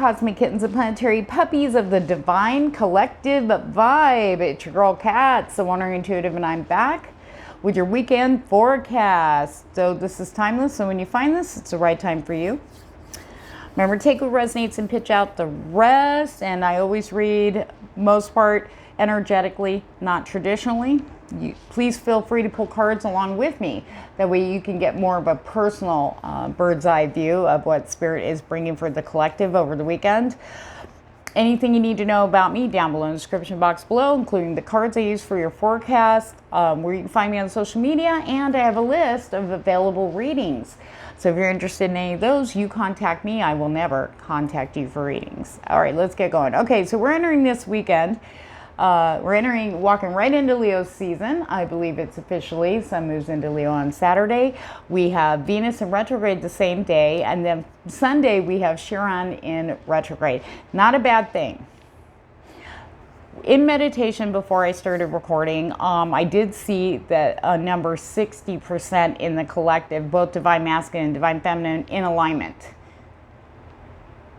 cosmic kittens and planetary puppies of the divine collective vibe. It's your girl Katz, the Wandering Intuitive, and I'm back with your weekend forecast. So this is timeless, so when you find this, it's the right time for you. Remember, take what resonates and pitch out the rest. And I always read, most part, energetically, not traditionally. Please feel free to pull cards along with me. That way you can get more of a personal bird's eye view of what Spirit is bringing for the collective over the weekend. Anything you need to know about me down below in the description box below, including the cards I use for your forecast, where you can find me on social media, and I have a list of available readings. So if you're interested in any of those, you contact me. I will never contact you for readings. All right, let's get going. Okay, so we're entering this weekend. Walking right into Leo's season. I believe it's officially. Sun moves into Leo on Saturday. We have Venus in retrograde the same day. And then Sunday we have Chiron in retrograde. Not a bad thing. In meditation before I started recording, I did see that a number 60% in the collective, both divine masculine and divine feminine, in alignment.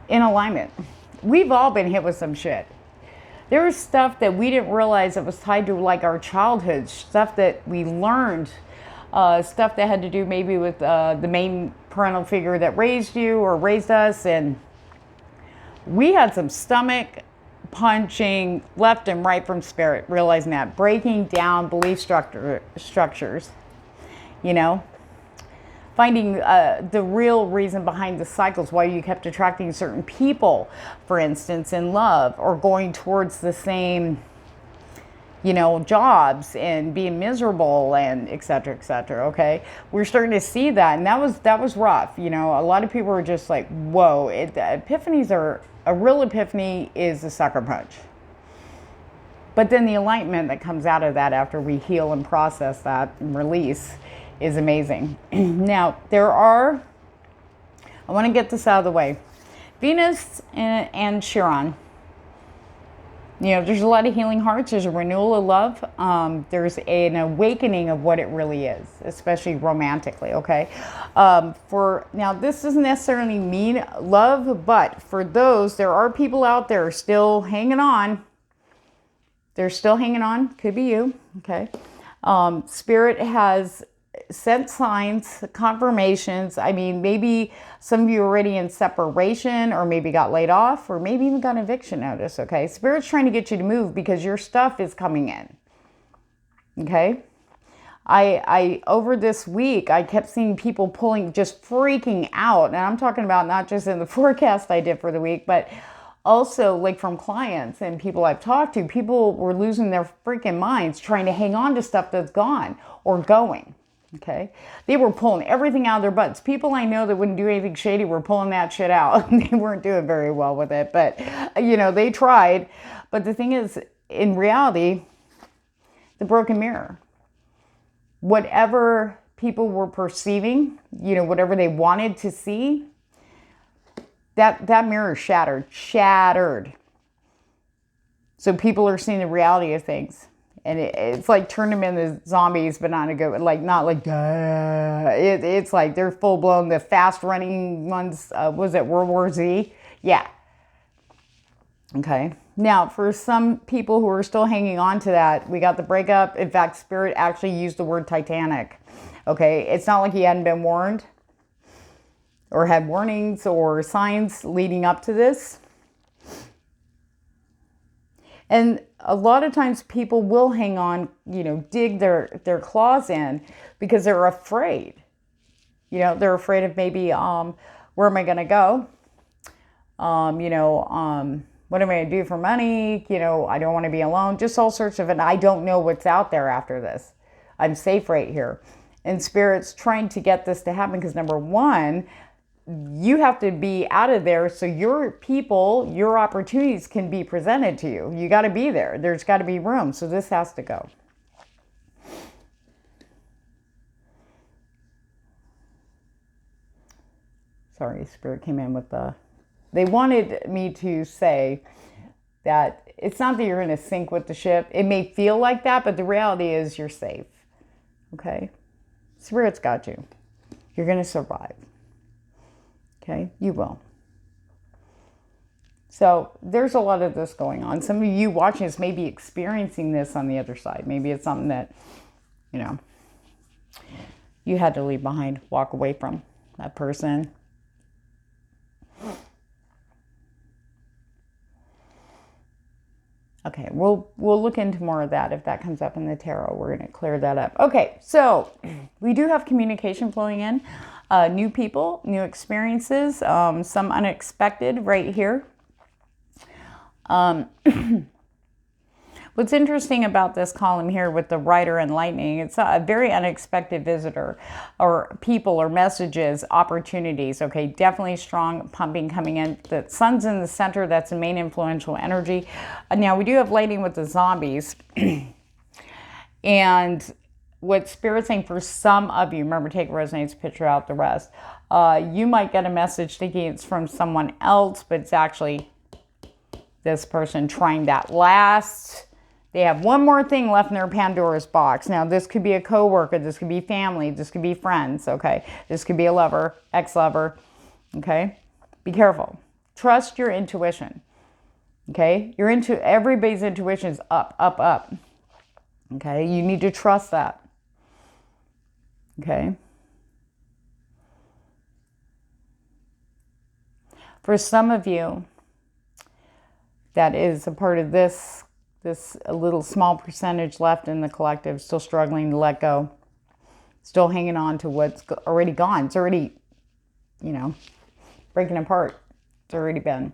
In alignment. We've all been hit with some shit. There was stuff that we didn't realize that was tied to like our childhood, stuff that we learned, stuff that had to do maybe with the main parental figure that raised you or raised us. And we had some stomach punching left and right from Spirit, realizing that, breaking down belief structures, you know. Finding the real reason behind the cycles, why you kept attracting certain people, for instance, in love, or going towards the same, you know, jobs and being miserable and et cetera, okay? We're starting to see that, and that was rough. You know, a lot of people were just like, whoa, epiphanies are, a real epiphany is a sucker punch. But then the enlightenment that comes out of that after we heal and process that and release is amazing. Now, I want to get this out of the way. Venus and Chiron. You know, there's a lot of healing hearts. There's a renewal of love. There's an awakening of what it really is, especially romantically, okay? Now, this doesn't necessarily mean love, but for those, there are people out there still hanging on. They're still hanging on. Could be you, okay? Spirit has sent signs, confirmations. I mean, maybe some of you are already in separation, or maybe got laid off, or maybe even got an eviction notice, okay? Spirit's trying to get you to move because your stuff is coming in, okay? I over this week, I kept seeing people just freaking out. And I'm talking about not just in the forecast I did for the week, but also like from clients and people I've talked to. People were losing their freaking minds trying to hang on to stuff that's gone or going. Okay, they were pulling everything out of their butts. People I know that wouldn't do anything shady were pulling that shit out. They weren't doing very well with it, but you know, they tried. But the thing is, in reality, the broken mirror. Whatever people were perceiving, you know, whatever they wanted to see, that mirror shattered. So people are seeing the reality of things. And it's like turn them into zombies, but not a good, like, not like, it's like they're full blown, the fast running ones, was it World War Z? Yeah. Okay. Now, for some people who are still hanging on to that, we got the breakup. In fact, Spirit actually used the word Titanic. Okay. It's not like he hadn't been warned or had warnings or signs leading up to this. And a lot of times people will hang on, you know, dig their claws in because they're afraid. You know, they're afraid of maybe, where am I going to go? You know, what am I going to do for money? You know, I don't want to be alone. Just all sorts of, and I don't know what's out there after this. I'm safe right here. And Spirit's trying to get this to happen because, number one, you have to be out of there so your people, your opportunities can be presented to you. You got to be there. There's got to be room. So this has to go. Sorry, Spirit came in with they wanted me to say that it's not that you're going to sink with the ship. It may feel like that, but the reality is you're safe. Okay? Spirit's got you. You're going to survive. Okay? You will. So there's a lot of this going on. Some of you watching this may be experiencing this on the other side. Maybe it's something that, you know, you had to leave behind, walk away from that person. Okay, we'll look into more of that if that comes up in the tarot. We're going to clear that up. Okay, so we do have communication flowing in. New people, new experiences, some unexpected right here. What's interesting about this column here with the Rider and Lightning, it's a very unexpected visitor or people or messages, opportunities. Okay, definitely strong pumping coming in. The sun's in the center. That's the main influential energy. Now, we do have Lightning with the zombies. And what Spirit's saying for some of you, remember, take resonates, picture out the rest. You might get a message thinking it's from someone else, but it's actually this person trying that last. They have one more thing left in their Pandora's box. Now, this could be a coworker, this could be family, this could be friends, okay? This could be a lover, ex-lover, okay? Be careful. Trust your intuition, okay? Everybody's intuition is up, up, up, okay? You need to trust that, okay? For some of you, that is a part of this a little small percentage left in the collective, still struggling to let go, still hanging on to what's already gone. It's already, you know, breaking apart. It's already been.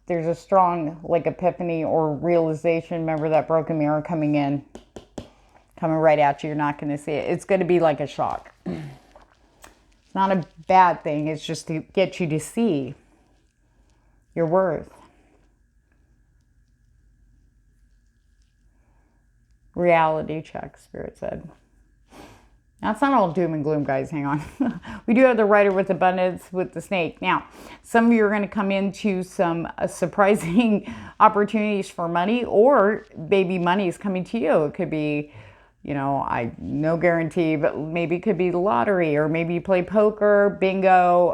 There's a strong, like, epiphany or realization. Remember that broken mirror coming right at you. You're not going to see it. It's going to be like a shock. It's not a bad thing. It's just to get you to see your worth. Reality check, Spirit said. Now, it's not all doom and gloom, guys. Hang on. We do have the Rider with abundance with the snake. Now, some of you are going to come into some surprising opportunities for money, or maybe money is coming to you. It could be, you know, no guarantee, but maybe it could be the lottery, or maybe you play poker, bingo.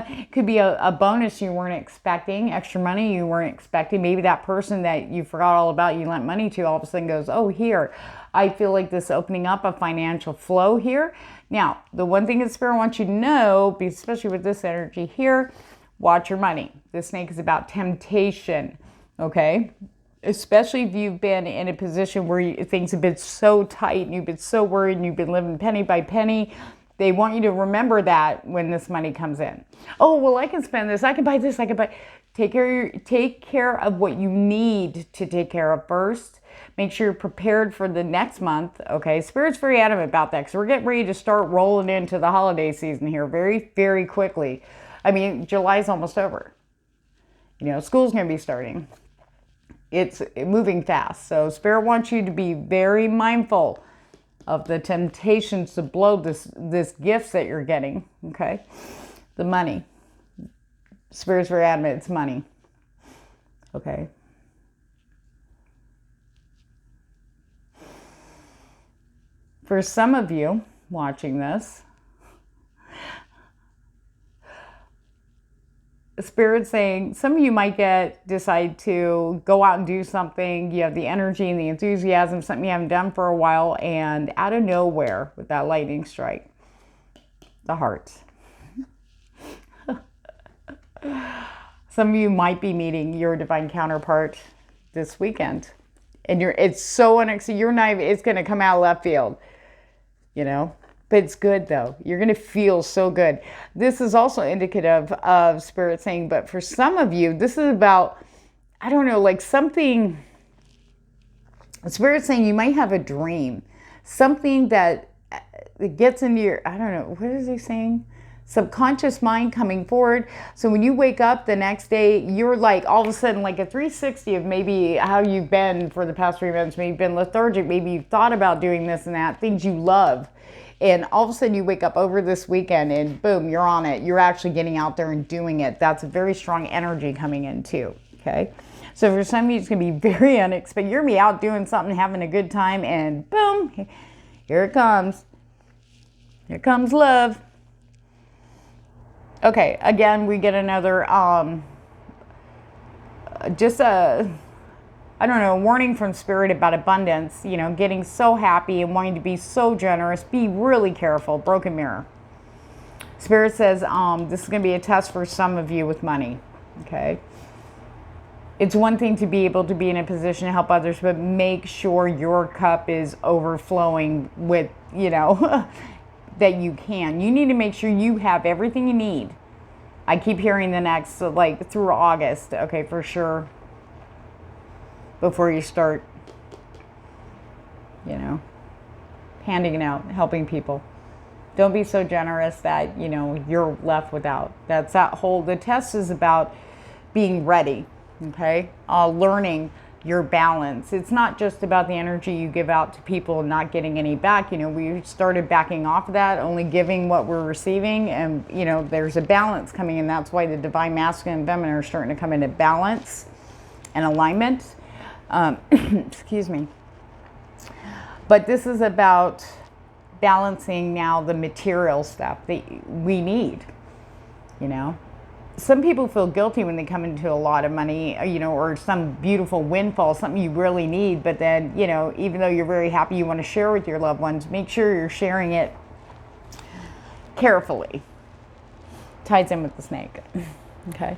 It could be a bonus you weren't expecting, extra money you weren't expecting. Maybe that person that you forgot all about, you lent money to, all of a sudden goes, oh, here. I feel like this opening up a financial flow here. Now, the one thing that Spirit wants you to know, especially with this energy here, watch your money. The snake is about temptation, okay? Especially if you've been in a position where things have been so tight and you've been so worried and you've been living penny by penny. They want you to remember that when this money comes in. Oh, well, I can spend this. I can buy this. I can buy. Take care of what you need to take care of first. Make sure you're prepared for the next month. Okay, Spirit's very adamant about that because we're getting ready to start rolling into the holiday season here very, very quickly. I mean, July's almost over. You know, school's going to be starting. It's moving fast. So Spirit wants you to be very mindful of the temptations to blow this gifts that you're getting. Okay. The money. Spirit's very adamant. It's money. Okay. For some of you watching this, Spirit saying some of you might decide to go out and do something. You have the energy and the enthusiasm, something you haven't done for a while, and out of nowhere with that lightning strike, the heart. Some of you might be meeting your divine counterpart this weekend, and it's so unexpected. You're not even, it's going to come out of left field, you know. But it's good, though. You're going to feel so good. This is also indicative of Spirit saying, but for some of you, this is about, I don't know, like something, Spirit saying you might have a dream. Something that gets into your, I don't know, what is he saying? Subconscious mind coming forward. So when you wake up the next day, you're like all of a sudden like a 360 of maybe how you've been for the past 3 months. Maybe you've been lethargic. Maybe you've thought about doing this and that, things you love. And all of a sudden you wake up over this weekend and boom, you're on it. You're actually getting out there and doing it. That's a very strong energy coming in too, okay? So for some of you, it's going to be very unexpected. You're going to be out doing something, having a good time, and boom, here it comes. Here comes love. Okay, again, we get another just a, I don't know, warning from Spirit about abundance, you know, getting so happy and wanting to be so generous. Be really careful. Broken mirror. Spirit says this is going to be a test for some of you with money, okay? It's one thing to be able to be in a position to help others, but make sure your cup is overflowing with, you know, that you can. You need to make sure you have everything you need. I keep hearing the next, like through August, okay, for sure, before you start, you know, handing it out, helping people. Don't be so generous that, you know, you're left without. That's that whole, the test is about being ready, okay? Learning your balance. It's not just about the energy you give out to people and not getting any back. You know, we started backing off of that, only giving what we're receiving. And, you know, there's a balance coming in. That's why the divine masculine and feminine are starting to come into balance and alignment. Excuse me. But this is about balancing now the material stuff that we need, you know. Some people feel guilty when they come into a lot of money, you know, or some beautiful windfall, something you really need. But then, you know, even though you're very happy, you want to share with your loved ones, make sure you're sharing it carefully. Ties in with the snake. Okay.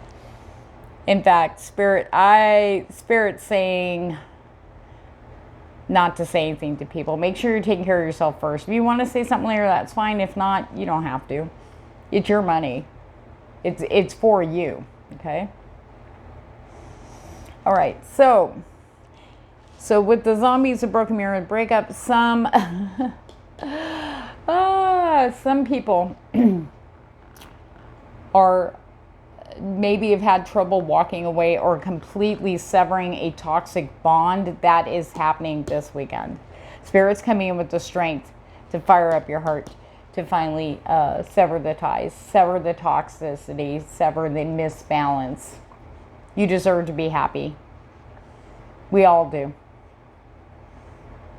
In fact, Spirit's saying not to say anything to people. Make sure you're taking care of yourself first. If you want to say something later, that's fine. If not, you don't have to. It's your money. It's for you, okay? All right, so with the zombies, the broken mirror, and breakup, some people are maybe have had trouble walking away or completely severing a toxic bond. That is happening this weekend. Spirit's coming in with the strength to fire up your heart, to finally sever the ties, sever the toxicity, sever the misbalance. You deserve to be happy. We all do.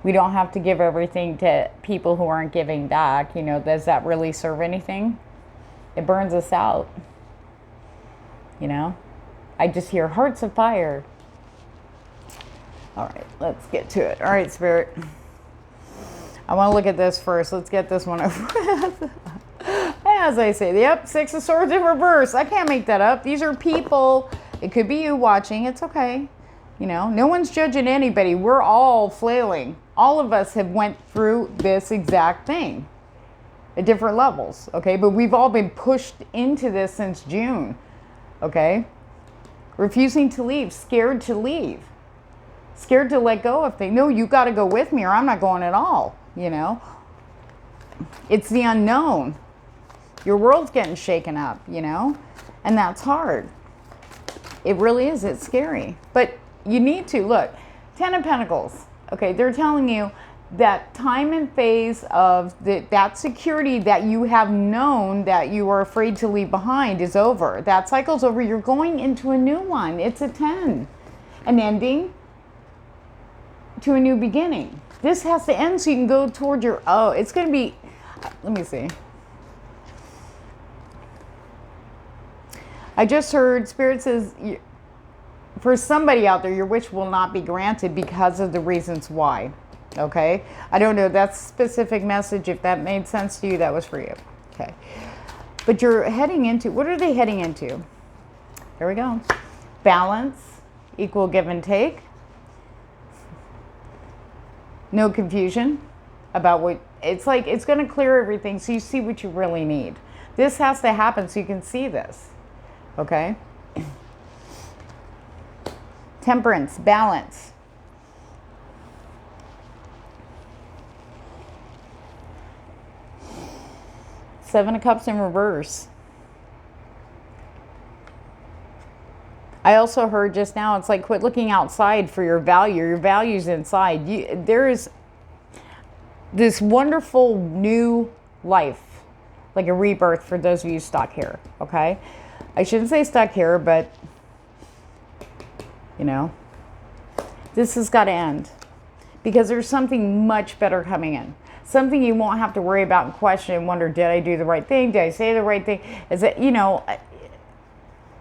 We don't have to give everything to people who aren't giving back. You know, does that really serve anything? It burns us out. You know? I just hear hearts of fire. All right, let's get to it. All right, Spirit. I want to look at this first. Let's get this one over with. As I say, yep, Six of Swords in reverse. I can't make that up. These are people. It could be you watching. It's okay. You know, no one's judging anybody. We're all flailing. All of us have went through this exact thing at different levels, okay? But we've all been pushed into this since June, okay? Refusing to leave, scared to leave, scared to let go of things. No, you got to go with me or I'm not going at all. You know, it's the unknown. Your world's getting shaken up, you know, and that's hard. It really is. It's scary, but you need to look. 10 of Pentacles. Okay. They're telling you that time and phase of that security that you have known that you are afraid to leave behind is over. That cycle's over. You're going into a new one. It's a 10, an ending to a new beginning. This has to end so you can go toward your, it's going to be, let me see. I just heard Spirit says, for somebody out there, your wish will not be granted because of the reasons why. Okay? I don't know, that's a specific message. If that made sense to you, that was for you. Okay. But you're heading into, what are they heading into? Here we go. Balance, equal give and take. No confusion about what, it's like, it's going to clear everything so you see what you really need. This has to happen so you can see this. Okay? Temperance, balance. Seven of Cups in reverse. I also heard just now, it's like quit looking outside for your value. Your value's inside. There is this wonderful new life, like a rebirth for those of you stuck here, okay? I shouldn't say stuck here, but, you know, this has got to end because there's something much better coming in. Something you won't have to worry about and question and wonder, did I do the right thing? Did I say the right thing? Is it, you know,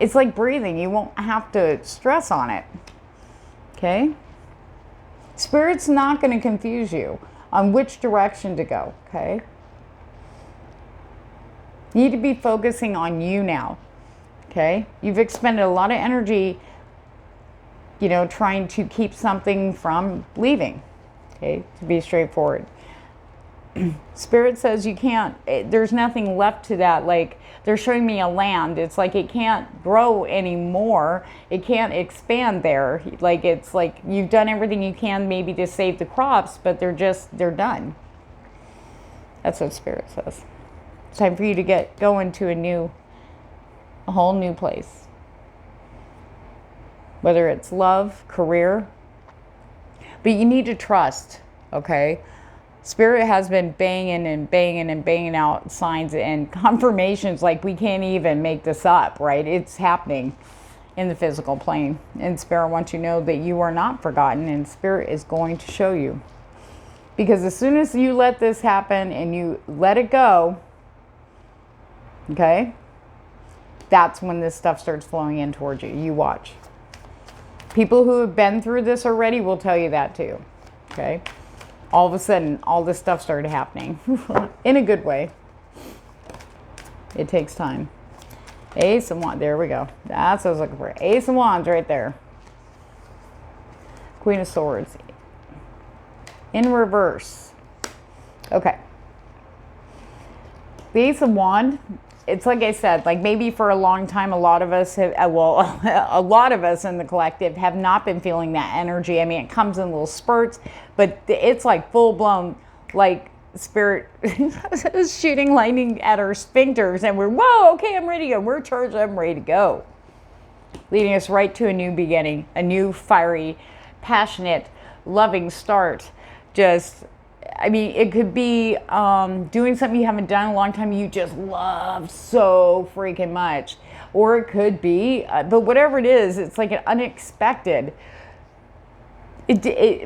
It's like breathing. You won't have to stress on it. Okay? Spirit's not going to confuse you on which direction to go. Okay? You need to be focusing on you now. Okay? You've expended a lot of energy, you know, trying to keep something from leaving. Okay? To be straightforward. Spirit says you can't, there's nothing left to that. Like, they're showing me a land. It's like it can't grow anymore. It can't expand there. Like, it's like you've done everything you can maybe to save the crops, but they're done. That's what Spirit says. It's time for you to get going to a whole new place. Whether it's love, career, but you need to trust, okay? Spirit has been banging and banging and banging out signs and confirmations like we can't even make this up, right? It's happening in the physical plane. And Spirit wants you to know that you are not forgotten, and Spirit is going to show you. Because as soon as you let this happen and you let it go, okay, that's when this stuff starts flowing in towards you. You watch. People who have been through this already will tell you that too, okay? All of a sudden, all this stuff started happening in a good way. It takes time. Ace of Wands. There we go. That's what I was looking for. Ace of Wands right there. Queen of Swords. In reverse. Okay. The Ace of Wands, it's like I said, like maybe for a long time, a lot of us have, well, a lot of us in the collective have not been feeling that energy. I mean, it comes in little spurts, but it's like full blown, like Spirit is shooting lightning at our sphincters, and we're, whoa, okay, I'm ready to go. We're charged, I'm ready to go. Leading us right to a new beginning, a new fiery, passionate, loving start. Just, I mean, it could be doing something you haven't done in a long time you just love so freaking much. Or it could be, but whatever it is, it's like an unexpected.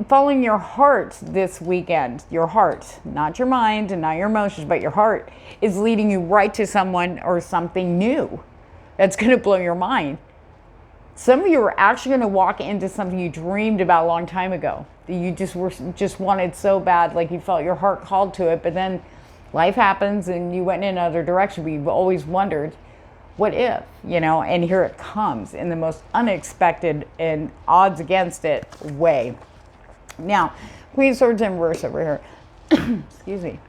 Following your heart this weekend, your heart, not your mind and not your emotions, but your heart is leading you right to someone or something new that's going to blow your mind. Some of you are actually going to walk into something you dreamed about a long time ago. You just wanted so bad, like you felt your heart called to it, but then life happens and you went in another direction. But you've always wondered, what if, you know? And here it comes in the most unexpected and odds against it way. Now, Queen of Swords in reverse over here. Excuse me.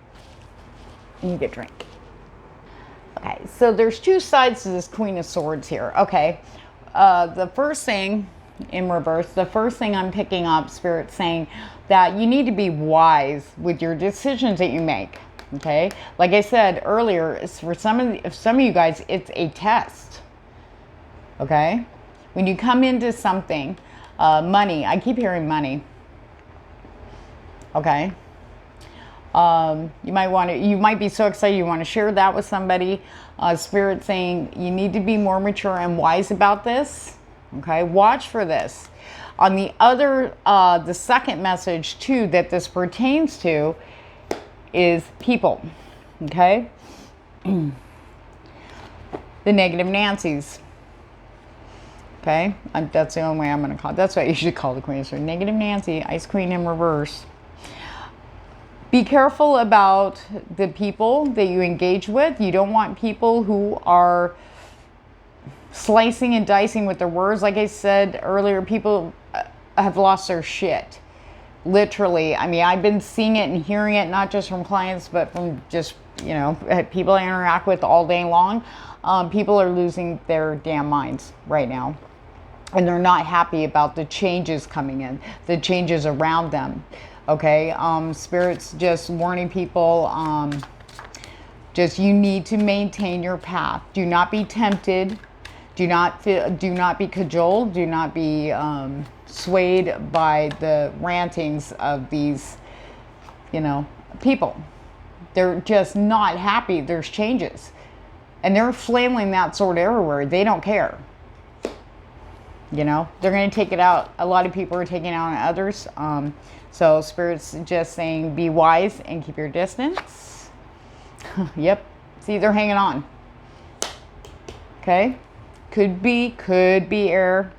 I need a drink. Okay, so there's two sides to this Queen of Swords here. Okay. The first thing in reverse, the first thing I'm picking up, Spirit saying that you need to be wise with your decisions that you make. Okay, like I said earlier, it's for some of you guys, it's a test. Okay, when you come into something, money. I keep hearing money. Okay. You might be so excited you want to share that with somebody. Spirit saying you need to be more mature and wise about this. Okay, watch for this. On the other, the second message too that this pertains to is people. Okay, the negative Nancy's. Okay, that's the only way I'm going to call it. That's what you should call the Queen of Swords. Negative Nancy, Ice Queen in reverse. Be careful about the people that you engage with. You don't want people who are slicing and dicing with their words. Like I said earlier, people have lost their shit. Literally. I mean, I've been seeing it and hearing it, not just from clients, but from just, you know, people I interact with all day long. People are losing their damn minds right now. And they're not happy about the changes coming in, the changes around them. Okay, Spirit's just warning people, just you need to maintain your path. Do not be tempted. Do not be cajoled. Do not be swayed by the rantings of these, you know, people. They're just not happy. There's changes. And they're flailing that sword everywhere. They don't care. You know, they're going to take it out. A lot of people are taking it out on others. So Spirit's just saying be wise and keep your distance. Yep. See, they're hanging on. Okay. Could be air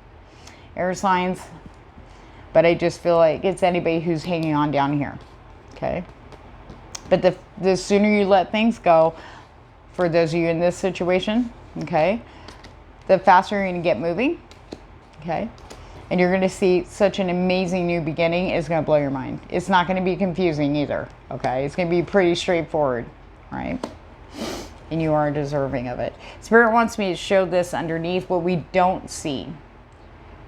signs. But I just feel like it's anybody who's hanging on down here. Okay. But the sooner you let things go, for those of you in this situation, okay, the faster you're going to get moving. Okay. And you're going to see such an amazing new beginning. It's going to blow your mind. It's not going to be confusing either. Okay. It's going to be pretty straightforward. Right. And you are deserving of it. Spirit wants me to show this underneath what we don't see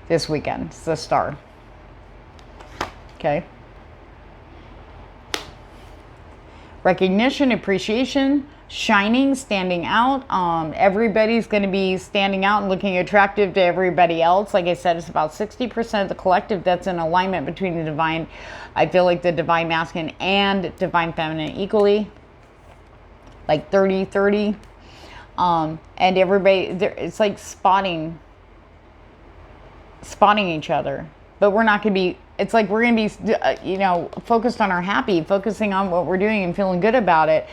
this weekend. It's the star. Okay. Recognition, appreciation, shining, standing out. Everybody's going to be standing out and looking attractive to everybody else. Like I said, it's about 60% of the collective that's in alignment between the divine. I feel like the divine masculine and divine feminine equally. Like 30-30. And everybody, it's like spotting each other. But we're not going to be, it's like we're going to be, focused on our happy, focusing on what we're doing and feeling good about it.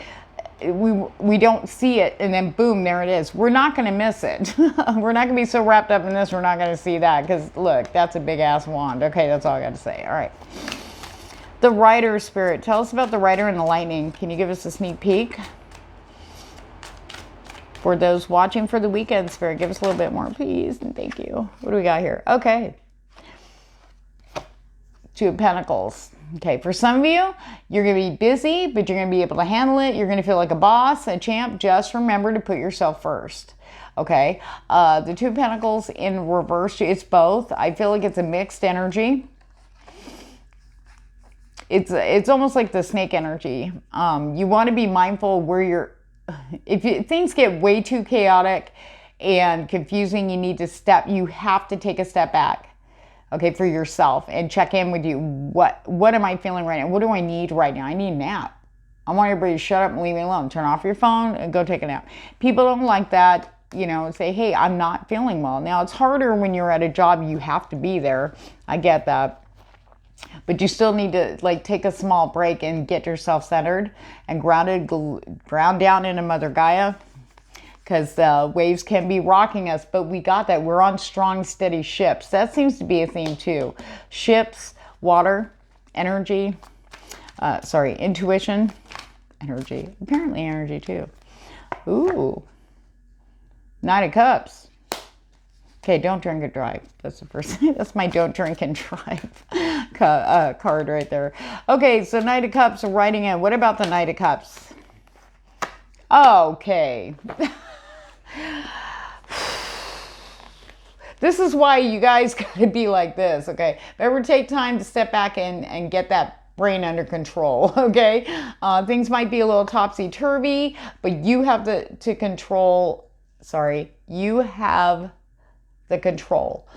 We don't see it, and then boom, there it is. We're not going to miss it. We're not going to be so wrapped up in this, we're not going to see that. Because, look, that's a big-ass wand. Okay, that's all I got to say. All right. The Rider Spirit. Tell us about the Rider and the Lightning. Can you give us a sneak peek? For those watching for the weekend, Spirit, give us a little bit more, please. And thank you. What do we got here? Okay. Two of Pentacles. Okay, for some of you, you're going to be busy, but you're going to be able to handle it. You're going to feel like a boss, a champ. Just remember to put yourself first. Okay, the Two of Pentacles in reverse, it's both. I feel like it's a mixed energy. It's almost like the snake energy. You want to be mindful where you're, things get way too chaotic and confusing, you have to take a step back. Okay, for yourself and check in with you. What am I feeling right now? What do I need right now? I need a nap. I want everybody to shut up and leave me alone. Turn off your phone and go take a nap. People don't like that, say, hey, I'm not feeling well. Now, it's harder when you're at a job. You have to be there. I get that. But you still need to take a small break and get yourself centered and ground down into Mother Gaia. Because the waves can be rocking us, but we got that. We're on strong, steady ships. That seems to be a theme too. Ships, water, energy, intuition, energy. Apparently energy too. Ooh, Knight of Cups. Okay, don't drink and drive. That's the first thing. That's my don't drink and drive card right there. Okay, so Knight of Cups, writing in. What about the Knight of Cups? Okay. This is why you guys gotta be like this, okay? Ever take time to step back and get that brain under control, okay? Things might be a little topsy-turvy, but you have to control, you have the control,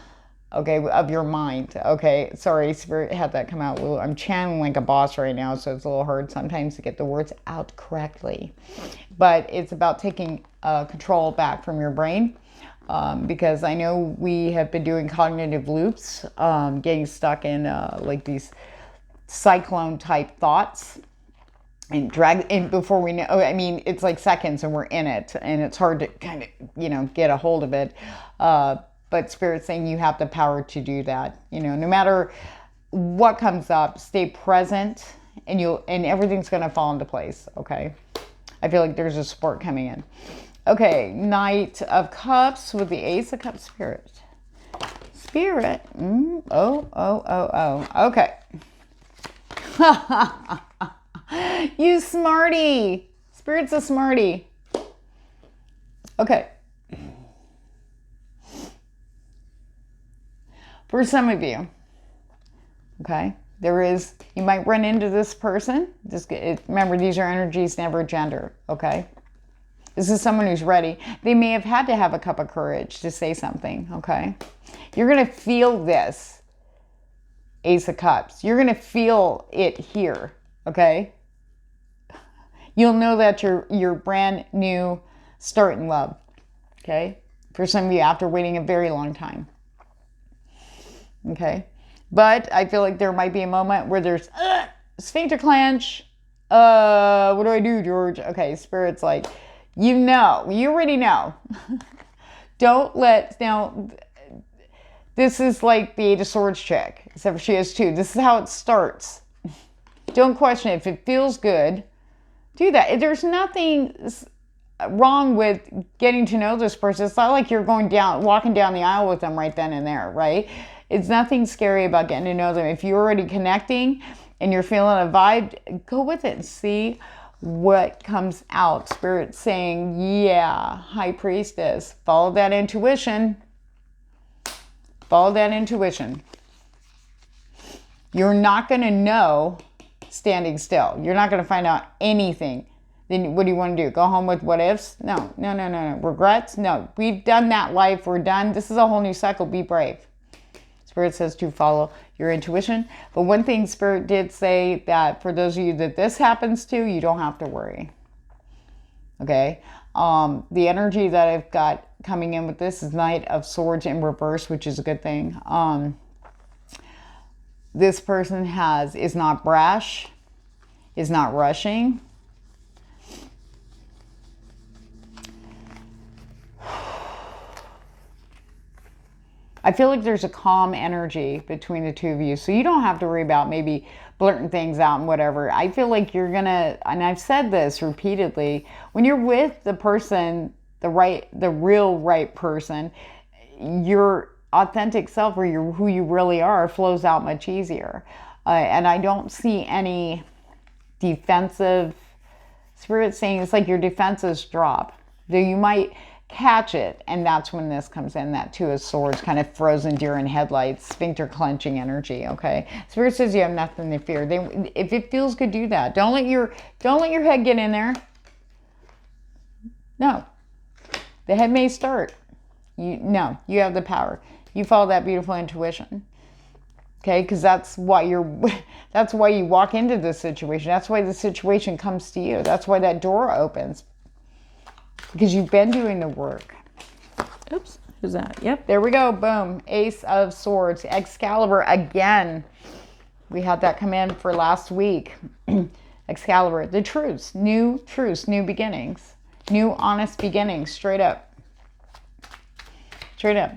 okay, of your mind, okay? Sorry, Spirit had that come out. I'm channeling like a boss right now, so it's a little hard sometimes to get the words out correctly. But it's about taking control back from your brain. Because I know we have been doing cognitive loops, getting stuck in these cyclone type thoughts and before we know, it's like seconds and we're in it and it's hard to kind of, get a hold of it. But Spirit's saying you have the power to do that. No matter what comes up, stay present and everything's going to fall into place. Okay. I feel like there's a support coming in. Okay, Knight of Cups with the Ace of Cups, Spirit. Spirit. Okay. You smarty. Spirit's a smarty. Okay. For some of you, okay, you might run into this person. Remember, these are energies, never gender, okay? This is someone who's ready. They may have had to have a cup of courage to say something, okay? You're going to feel this, Ace of Cups. You're going to feel it here, okay? You'll know that you're brand new start in love, okay? For some of you, after waiting a very long time, okay? But I feel like there might be a moment where there's sphincter clench. What do I do, George? Okay, Spirit's like, you already know. Don't let, now, this is like the Eight of Swords chick, except for she has two. This is how it starts. Don't question it. If it feels good, do that. There's nothing wrong with getting to know this person. It's not like you're walking down the aisle with them right then and there, right? It's nothing scary about getting to know them. If you're already connecting and you're feeling a vibe, go with it and see what comes out. Spirit saying, yeah, High Priestess, follow that intuition. Follow that intuition. You're not going to know standing still. You're not going to find out anything. Then what do you want to do? Go home with what ifs? No. Regrets? No. We've done that life. We're done. This is a whole new cycle. Be brave. Spirit says to follow your intuition. But one thing Spirit did say, that for those of you that this happens to, you don't have to worry. Okay? The energy that I've got coming in with this is Knight of Swords in reverse, which is a good thing. This person is not brash, is not rushing. I feel like there's a calm energy between the two of you. So you don't have to worry about maybe blurting things out and whatever. I feel like you're going to, and I've said this repeatedly, when you're with the person, the real right person, your authentic self, or who you really are, flows out much easier. And I don't see any defensive, Spirit saying it's like your defenses drop. Though you might catch it, and that's when this comes in, that Two of Swords, kind of frozen deer in headlights, sphincter clenching energy. Okay, Spirit says you have nothing to fear. If it feels good, do that. Don't let your head get in there. No, the head may start. You have the power. You follow that beautiful intuition. Okay, because that's why you walk into this situation. That's why the situation comes to you. That's why that door opens. Because you've been doing the work. Oops, who's that? Yep, there we go. Boom. Ace of Swords. Excalibur again. We had that come in for last week. Excalibur. The truths, new beginnings. New honest beginnings. Straight up. Straight up.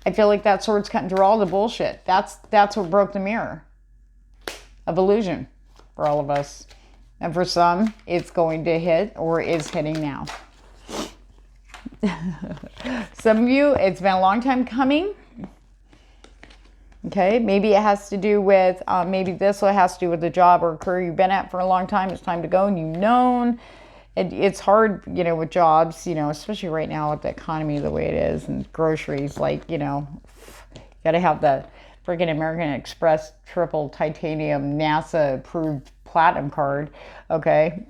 I feel like that sword's cutting through all the bullshit. That's what broke the mirror of illusion for all of us. And for some, it's going to hit, or is hitting now. Some of you, it's been a long time coming. Okay, maybe it has to do with, maybe this one has to do with the job or career you've been at for a long time. It's time to go, and you've known. It's hard, with jobs, especially right now with the economy the way it is, and groceries, like, you got to have the freaking American Express triple titanium NASA approved platinum card, okay,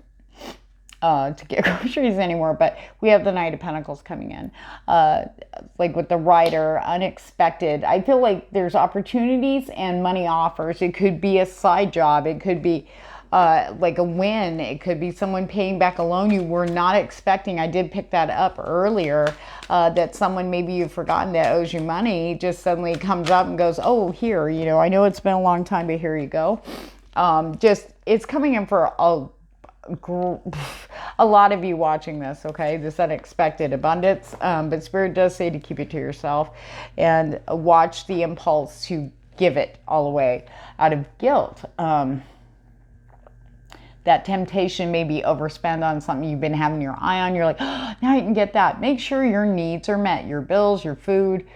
to get groceries anymore. But we have the Knight of Pentacles coming in, like with the Rider, unexpected. I feel like there's opportunities and money offers. It could be a side job. It could be like a win. It could be someone paying back a loan you were not expecting. I did pick that up earlier, that someone maybe you've forgotten that owes you money just suddenly comes up and goes, oh, here, I know it's been a long time, but here you go. It's coming in for a lot of you watching this, okay? This unexpected abundance. But Spirit does say to keep it to yourself and watch the impulse to give it all away out of guilt. That temptation may be overspend on something you've been having your eye on. You're like, oh, now you can get that. Make sure your needs are met. Your bills, your food,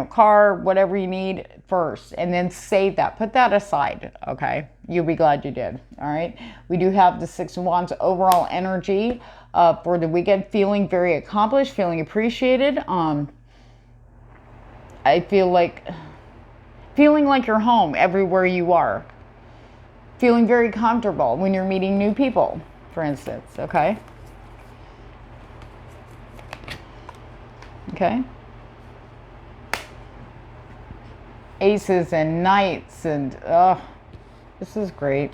car, whatever you need first. And then save that. Put that aside, okay? You'll be glad you did, all right? We do have the Six of Wands overall energy for the weekend. Feeling very accomplished, feeling appreciated. I feel like, feeling like you're home everywhere you are. Feeling very comfortable when you're meeting new people, for instance, okay? Okay. Aces and knights and, this is great.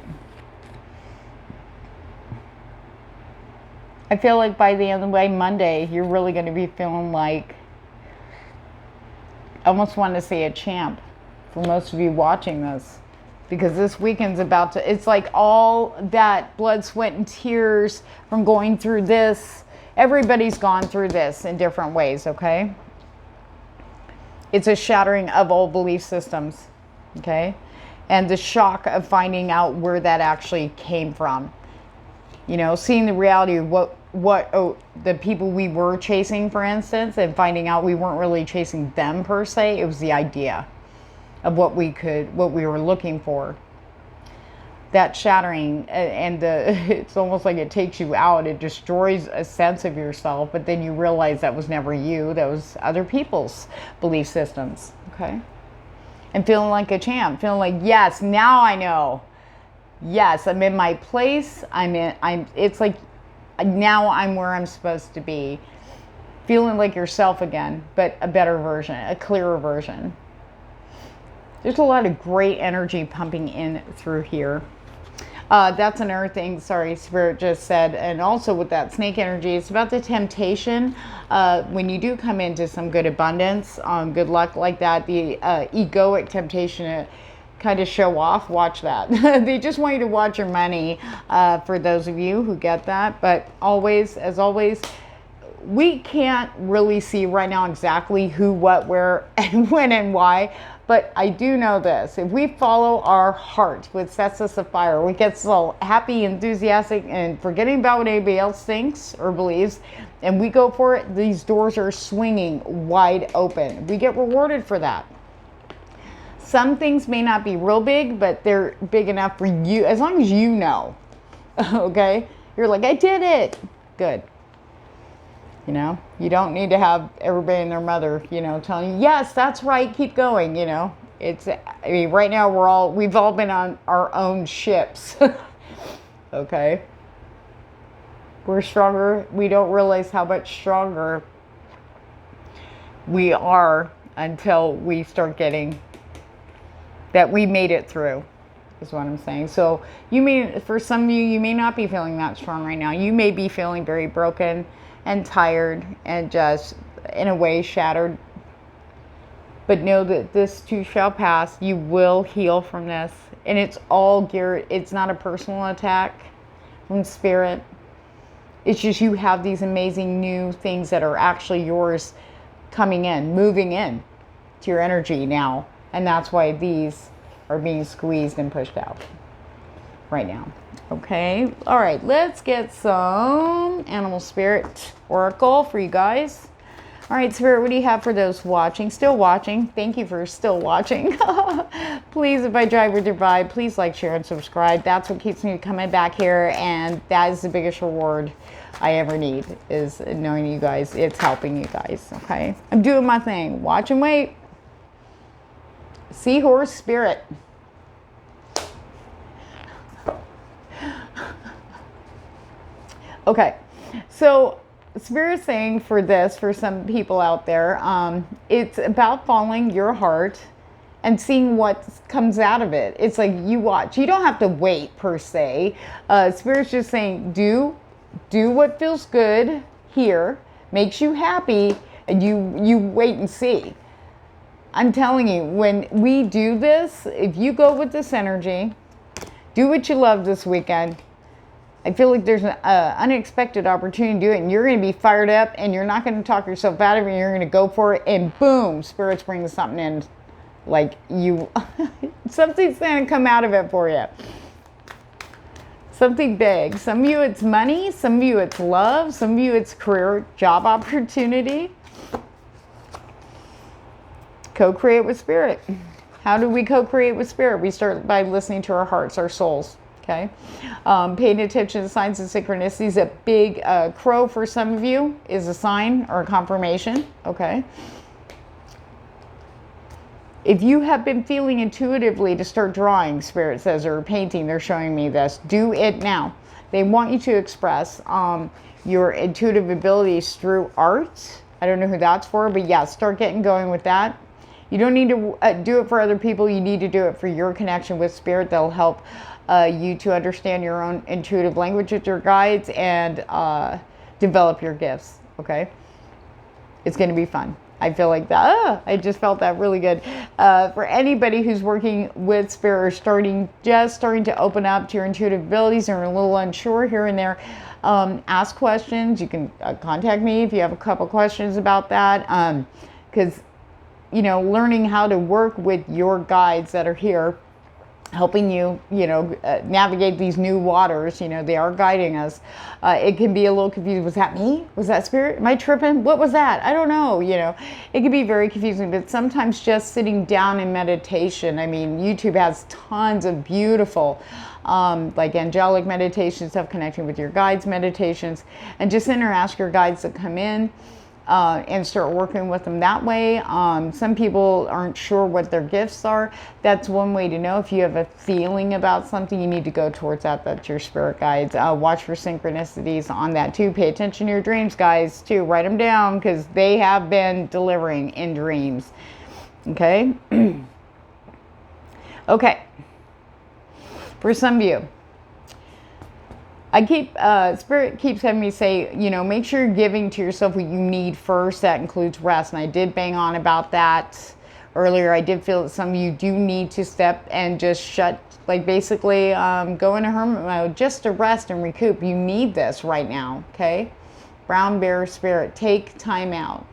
I feel like by the end of the way, Monday, you're really going to be feeling like, I almost want to say a champ for most of you watching this. Because this weekend's about to, it's like all that blood, sweat, and tears from going through this Everybody's gone through this in different ways, okay? It's a shattering of old belief systems, okay? And the shock of finding out where that actually came from. You know, seeing the reality of the people we were chasing, for instance, and finding out we weren't really chasing them per se. It was the idea of what we were looking for. That shattering, and it's almost like it takes you out. It destroys a sense of yourself, but then you realize that was never you. That was other people's belief systems, okay? And feeling like a champ, feeling like, yes, now I know. Yes, I'm in my place. It's like, now I'm where I'm supposed to be. Feeling like yourself again, but a better version, a clearer version. There's a lot of great energy pumping in through here. That's another thing, sorry, Spirit just said. And also with that snake energy, it's about the temptation. When you do come into some good abundance, good luck like that, the egoic temptation to kind of show off, watch that. They just want you to watch your money, for those of you who get that. But always, as always, we can't really see right now exactly who, what, where, and when, and why. But I do know this: if we follow our heart, which sets us afire, we get so happy, enthusiastic, and forgetting about what anybody else thinks or believes, and we go for it, these doors are swinging wide open. We get rewarded for that. Some things may not be real big, but they're big enough for you, as long as you know. Okay? You're like, I did it. Good. You know, you don't need to have everybody and their mother, you know, telling you, yes, that's right, keep going, you know. I mean, right now we've all been on our own ships. Okay? We're stronger. We don't realize how much stronger we are until we start getting that we made it through, is what I'm saying. So for some of you, you may not be feeling that strong right now. You may be feeling very broken and tired and just in a way shattered, but know that this too shall pass. You will heal from this, and it's all geared, it's not a personal attack from Spirit. It's just you have these amazing new things that are actually yours coming in, moving in to your energy now, and that's why these are being squeezed and pushed out right now. Okay, all right, let's get some Animal Spirit Oracle for you guys. All right, Spirit, what do you have for those watching? Still watching. Thank you for still watching. Please, if I drive with your vibe, please like, share, and subscribe. That's what keeps me coming back here, and that is the biggest reward I ever need, is knowing you guys. It's helping you guys, okay? I'm doing my thing. Watch and wait. Seahorse Spirit. Okay, so Spirit's saying for this, for some people out there, it's about following your heart and seeing what comes out of it. It's like you watch. You don't have to wait per se. Spirit's just saying do what feels good here, makes you happy, and you wait and see. I'm telling you, when we do this, if you go with this energy, do what you love this weekend, I feel like there's an unexpected opportunity to do it, and you're going to be fired up, and you're not going to talk yourself out of it. You're going to go for it, and boom, Spirit's bringing something in, like you, something's going to come out of it for you. Something big. Some of you it's money, some of you it's love, some of you it's career, job opportunity. Co-create with Spirit. How do we co-create with Spirit? We start by listening to our hearts, our souls. Okay, paying attention to signs and synchronicities. A big crow for some of you is a sign or a confirmation. Okay, if you have been feeling intuitively to start drawing, Spirit says, or painting, they're showing me this. Do it now. They want you to express your intuitive abilities through art. I don't know who that's for, but yeah, start getting going with that. You don't need to do it for other people. You need to do it for your connection with Spirit. That'll help you to understand your own intuitive language with your guides and develop your gifts, okay? It's going to be fun. I feel like that. I just felt that really good. For anybody who's working with spirit or just starting to open up to your intuitive abilities and are a little unsure here and there, ask questions. You can contact me if you have a couple questions about that. Because, you know, learning how to work with your guides that are here, helping you, navigate these new waters, they are guiding us. It can be a little confusing. Was that me? Was that spirit? Am I tripping? What was that? I don't know, It can be very confusing, but sometimes just sitting down in meditation, I mean, YouTube has tons of beautiful, like angelic meditation stuff, connecting with your guides meditations, and just ask your guides to come in, and start working with them that way. Some people aren't sure what their gifts are. That's one way to know. If you have a feeling about something, you need to go towards that. That's your spirit guides. Watch for synchronicities on that too. Pay attention to your dreams, guys, too. Write them down, because they have been delivering in dreams. Okay? Okay. For some of you, Spirit keeps having me say, make sure you're giving to yourself what you need first. That includes rest. And I did bang on about that earlier. I did feel that some of you do need to step and just basically go into hermit mode just to rest and recoup. You need this right now, okay? Brown bear spirit, take time out.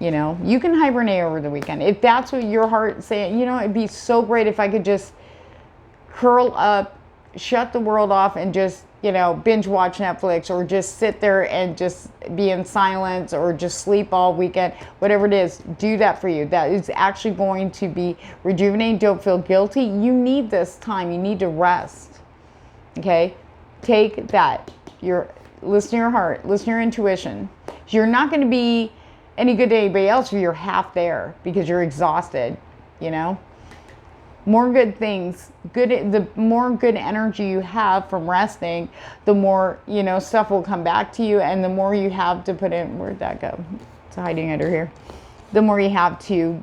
You can hibernate over the weekend. If that's what your heart's saying, it'd be so great if I could just curl up, shut the world off, and just binge watch Netflix, or just sit there and just be in silence, or just sleep all weekend, whatever it is. Do that for you. That is actually going to be rejuvenating. Don't feel guilty. You need this time. You need to rest. Okay? Take that. Listen to your heart. Listen to your intuition. You're not going to be any good to anybody else if you're half there, because you're exhausted, More good things, the more good energy you have from resting, the more, stuff will come back to you, and the more you have to put in. Where'd that go? It's hiding under here. The more you have to,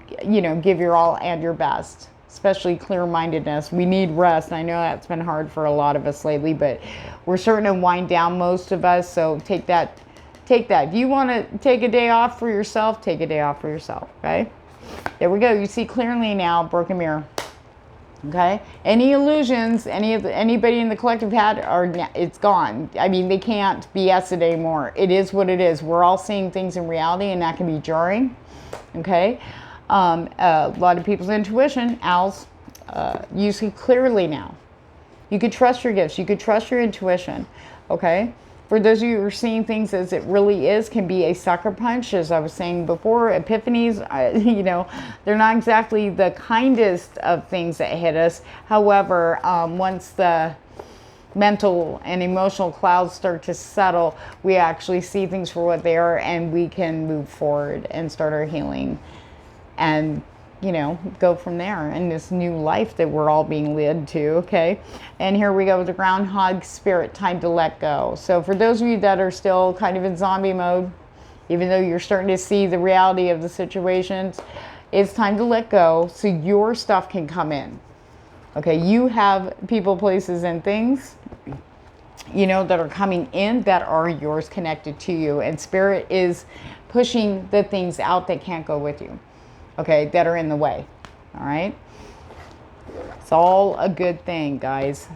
give your all and your best, especially clear-mindedness. We need rest. I know that's been hard for a lot of us lately, but we're starting to wind down, most of us, so take that. If you want to take a day off for yourself, take a day off for yourself, okay? There we go. You see clearly now, broken mirror. Okay, any illusions anybody in the collective had, it's gone. I mean, they can't BS it anymore. It is what it is. We're all seeing things in reality, and that can be jarring. Okay, a lot of people's intuition, owls, you see clearly now. You could trust your gifts. You could trust your intuition. Okay. For those of you who are seeing things as it really is, can be a sucker punch. As I was saying before, epiphanies, they're not exactly the kindest of things that hit us. However, once the mental and emotional clouds start to settle, we actually see things for what they are, and we can move forward and start our healing and go from there in this new life that we're all being led to, okay? And here we go with the groundhog spirit, time to let go. So for those of you that are still kind of in zombie mode, even though you're starting to see the reality of the situations, it's time to let go so your stuff can come in. Okay, you have people, places, and things, that are coming in that are yours, connected to you. And spirit is pushing the things out that can't go with you. Okay, that are in the way. All right? It's all a good thing, guys.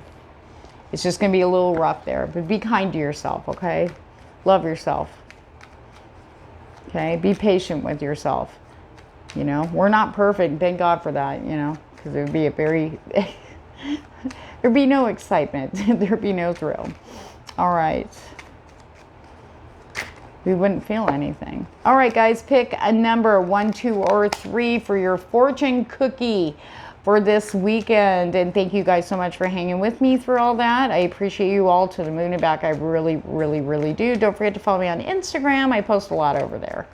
It's just going to be a little rough there. But be kind to yourself, okay? Love yourself. Okay? Be patient with yourself. We're not perfect. Thank God for that, because it would be there'd be no excitement. There'd be no thrill. All right. We wouldn't feel anything. All right, guys, pick a number, 1, 2, or 3 for your fortune cookie for this weekend. And thank you guys so much for hanging with me through all that. I appreciate you all to the moon and back. I really, really, really do. Don't forget to follow me on Instagram. I post a lot over there.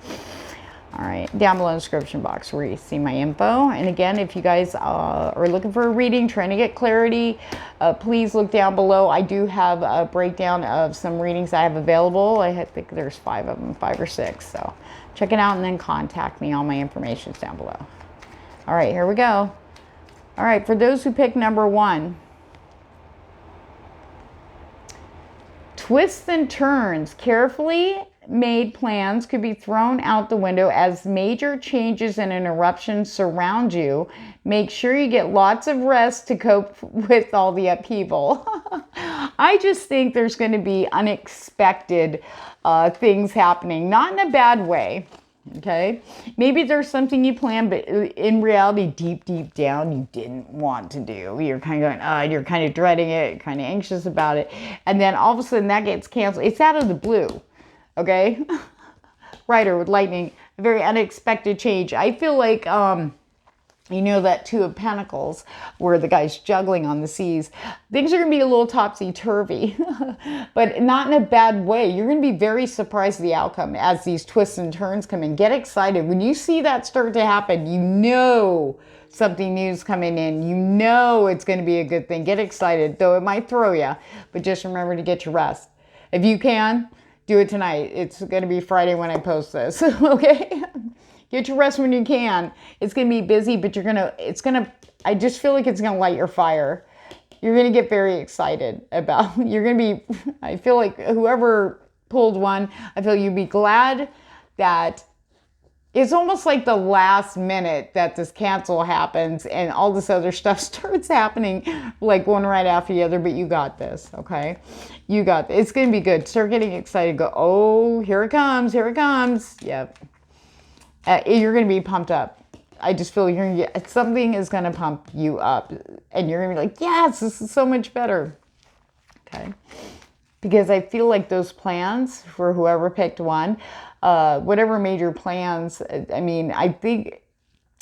All right, down below in the description box where you see my info. And again, if you guys are looking for a reading, trying to get clarity, please look down below. I do have a breakdown of some readings I have available. I think there's 5 of them, 5 or 6. So check it out and then contact me. All my information is down below. All right, here we go. All right, for those who picked number 1, twists and turns, carefully made plans could be thrown out the window as major changes and interruptions surround you. Make sure you get lots of rest to cope with all the upheaval. I just think there's going to be unexpected things happening, not in a bad way. Okay, maybe there's something you planned, but in reality, deep down, you didn't want to do. You're kind of going, you're kind of dreading it, you're kind of anxious about it. And then all of a sudden that gets canceled. It's out of the blue. Okay. Rider with lightning, a very unexpected change. I feel like, you know, that Two of Pentacles where the guy's juggling on the seas. Things are going to be a little topsy-turvy, but not in a bad way. You're going to be very surprised at the outcome as these twists and turns come in. Get excited. When you see that start to happen, you know something new is coming in. You know it's going to be a good thing. Get excited, though it might throw you, but just remember to get your rest. If you can, do it tonight. It's going to be Friday when I post this, okay? Get your rest when you can. It's going to be busy, but I just feel like it's going to light your fire. You're going to get very excited I feel like whoever pulled one, I feel you'd be glad that it's almost like the last minute that this cancel happens and all this other stuff starts happening, like one right after the other, but you got this, okay? You got this. It's going to be good. Start getting excited. Go, oh, here it comes. Here it comes. Yep. You're going to be pumped up. I just feel you're going to get, something is going to pump you up. And you're going to be like, yes, this is so much better. Okay. Because I feel like those plans for whoever picked one, whatever major plans, I mean, I think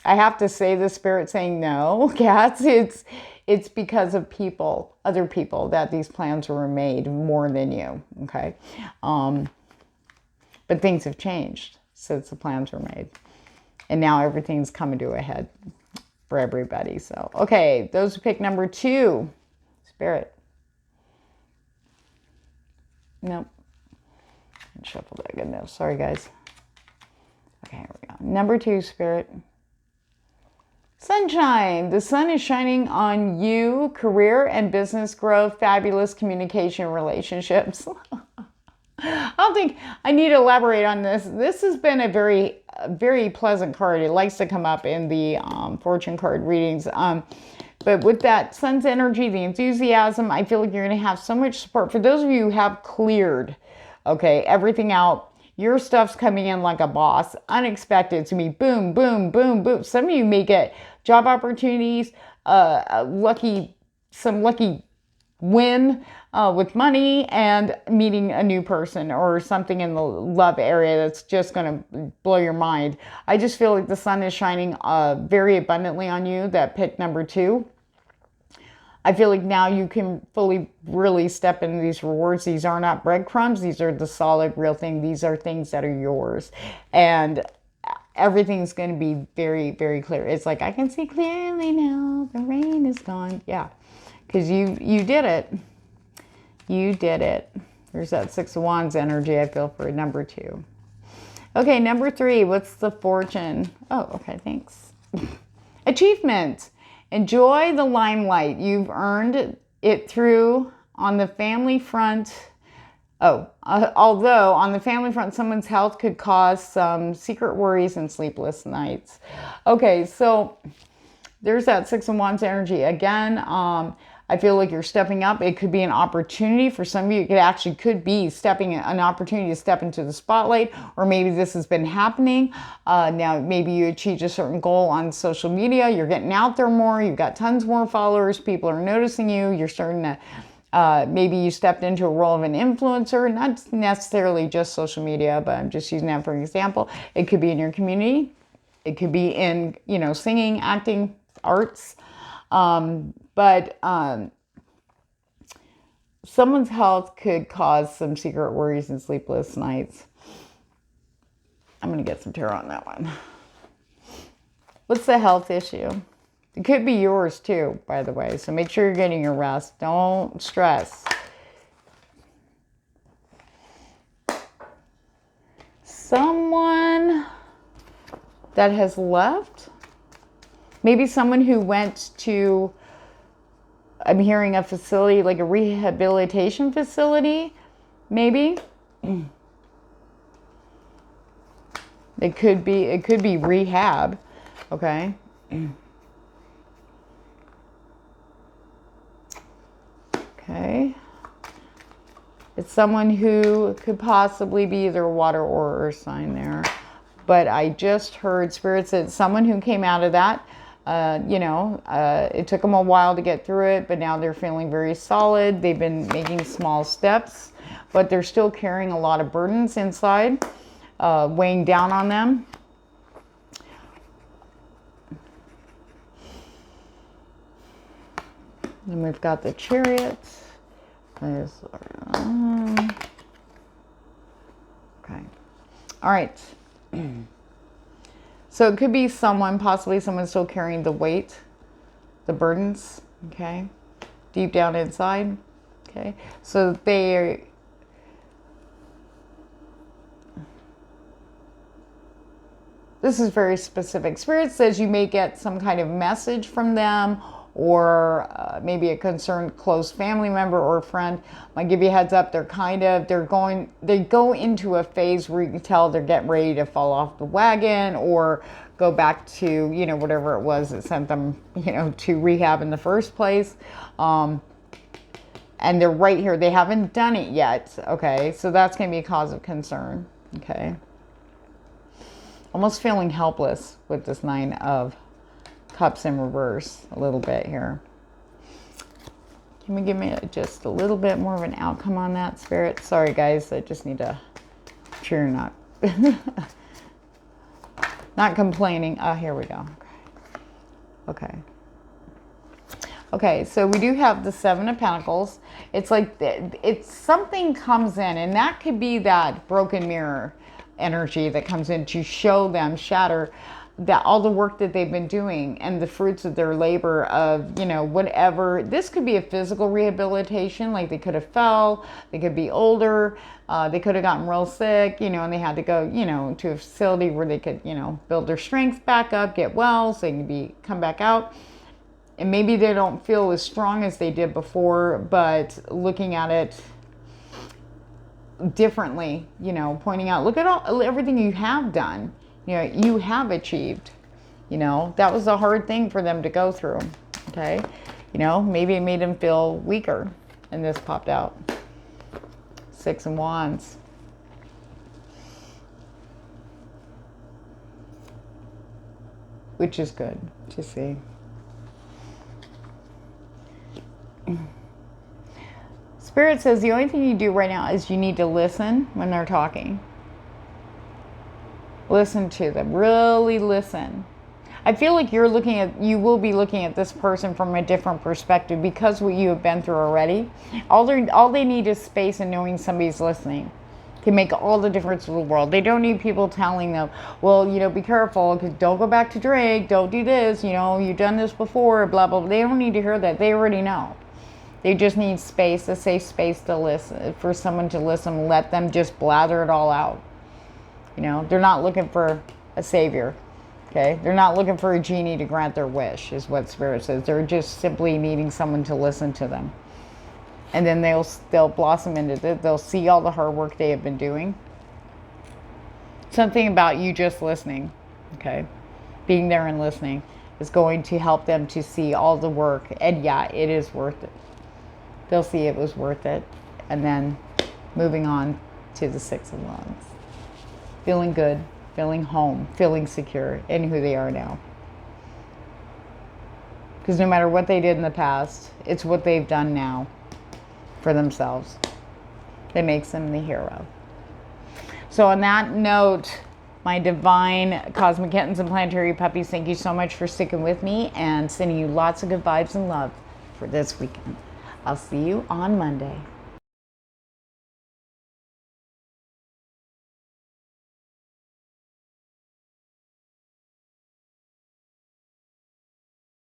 I have to say the spirit saying no, cats, it's because of people, other people, that these plans were made more than you. Okay. But things have changed since the plans were made. And now everything's coming to a head for everybody. So, okay, those who pick number 2, Spirit. Nope. Shuffle that good enough. Sorry, guys. Okay, here we go. Number 2, Spirit. Sunshine. The sun is shining on you. Career and business growth. Fabulous communication relationships. I don't think I need to elaborate on this. This has been a very pleasant card. It likes to come up in the fortune card readings. But with that sun's energy, the enthusiasm, I feel like you're going to have so much support. For those of you who have cleared, okay, everything out, your stuff's coming in like a boss. Unexpected. It's going to be boom, boom, boom, boom. Some of you may get job opportunities, some lucky win with money and meeting a new person or something in the love area that's just going to blow your mind. I just feel like the sun is shining very abundantly on you that picked number 2. I feel like now you can fully really step into these rewards. These are not breadcrumbs. These are the solid real thing. These are things that are yours. And everything's going to be very, very clear. It's like, I can see clearly now. The rain is gone. Yeah. Because you did it. You did it. There's that 6 of Wands energy, I feel, for number 2. Okay, number 3. What's the fortune? Oh, okay, thanks. Achievement. Enjoy the limelight. You've earned it through on the family front. Although on the family front, someone's health could cause some secret worries and sleepless nights. Okay, so there's that 6 of Wands energy. Again, I feel like you're stepping up. It could be an opportunity for some of you. It could be an opportunity to step into the spotlight, or maybe this has been happening. Now, maybe you achieved a certain goal on social media. You're getting out there more. You've got tons more followers. People are noticing you. You're starting to, maybe you stepped into a role of an influencer, not necessarily just social media, but I'm just using that for an example. It could be in your community. It could be in, singing, acting, arts. But someone's health could cause some secret worries and sleepless nights. I'm going to get some tarot on that one. What's the health issue? It could be yours too, by the way. So make sure you're getting your rest. Don't stress. Someone that has left. Maybe someone who went to, I'm hearing a facility, like a rehabilitation facility, maybe. It could be rehab, okay? Okay. It's someone who could possibly be either a water or earth sign there. But I just heard Spirit said someone who came out of that, it took them a while to get through it, but now they're feeling very solid. They've been making small steps, but they're still carrying a lot of burdens inside, weighing down on them. Then we've got the Chariot. Okay. All right. So it could be someone, possibly someone still carrying the weight, the burdens, okay, deep down inside, okay. So this is very specific. Spirit says you may get some kind of message from them, or maybe a concerned close family member or friend. I'll give you a heads up, they go into a phase where you can tell they're getting ready to fall off the wagon or go back to, whatever it was that sent them, to rehab in the first place. And they're right here. They haven't done it yet, okay? So that's going to be a cause of concern, okay? Almost feeling helpless with this 9 of Cups in reverse a little bit here. Can we give me just a little bit more of an outcome on that, Spirit? Sorry, guys. I just need to cheer not. Not complaining. Oh, here we go. Okay. Okay, so we do have the 7 of Pentacles. It's like it's something comes in, and that could be that broken mirror energy that comes in to show them, shatter that all the work that they've been doing and the fruits of their labor of, whatever. This could be a physical rehabilitation, like they could have fell, they could be older, they could have gotten real sick, and they had to go, to a facility where they could, build their strength back up, get well, so they can come back out. And maybe they don't feel as strong as they did before, but looking at it differently, pointing out, look at everything you have done. You have achieved, that was a hard thing for them to go through. Okay. Maybe it made them feel weaker, and this popped out. 6 of Wands. Which is good to see. Spirit says the only thing you do right now is you need to listen when they're talking. Listen to them. Really listen. I feel like you will be looking at this person from a different perspective because what you have been through already. All they need is space, and knowing somebody's listening can make all the difference in the world. They don't need people telling them, well, be careful, because don't go back to drink, don't do this, you've done this before, blah, blah, blah. They don't need to hear that. They already know. They just need space, a safe space to listen, for someone to listen, let them just blather it all out. They're not looking for a savior, okay? They're not looking for a genie to grant their wish, is what Spirit says. They're just simply needing someone to listen to them. And then they'll blossom into it. They'll see all the hard work they have been doing. Something about you just listening, okay? Being there and listening is going to help them to see all the work. And yeah, it is worth it. They'll see it was worth it. And then moving on to the 6 of Wands. Feeling good, feeling home, feeling secure in who they are now. Because no matter what they did in the past, it's what they've done now for themselves that makes them the hero. So on that note, my divine cosmic kittens and planetary puppies, thank you so much for sticking with me and sending you lots of good vibes and love for this weekend. I'll see you on Monday.